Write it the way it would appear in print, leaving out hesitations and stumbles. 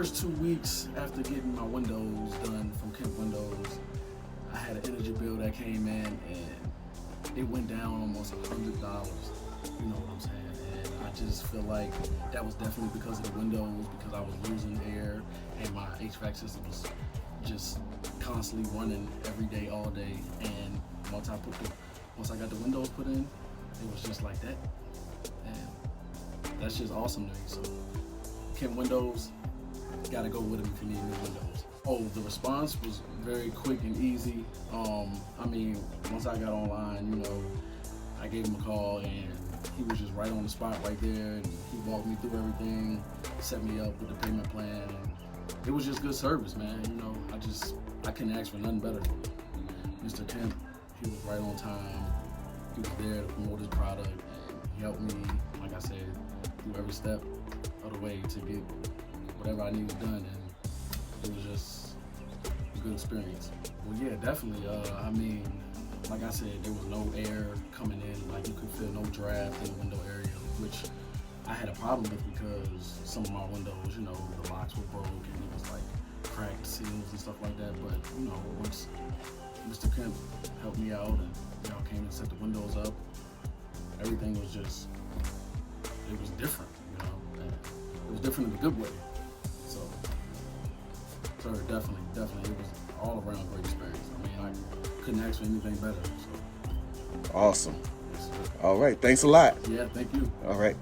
first 2 weeks after getting my windows done from Kemp Windows, I had an energy bill that came in and it went down almost $100. You know what I'm saying? And I just feel like that was definitely because of the windows, because I was losing air and my HVAC system was just constantly running every day, all day. And once I got the windows put in, it was just like that. And that's just awesome to me. So Kemp Windows, gotta go with them if you need new windows. Oh, the response was very quick and easy. I mean, once I got online, you know, I gave him a call and he was just right on the spot right there, and he walked me through everything, set me up with the payment plan, and it was just good service, man. You know, I couldn't ask for nothing better. Mr. Kemp, he was right on time. He was there to promote his product, and he helped me, like I said, through every step of the way to get whatever I needed done, and it was just a good experience. Well, yeah, definitely. I mean, like I said, there was no air coming in, like you could feel no draft in the window area, which I had a problem with because some of my windows, you know, the locks were broke and it was like cracked seals and stuff like that. But, you know, once Mr. Kemp helped me out and y'all came and set the windows up, everything was just, it was different, you know, and it was different in a good way. So, definitely, it was all around great experience. I mean, I couldn't ask for anything better. So. Awesome. All right. Thanks a lot. Yeah, thank you. All right.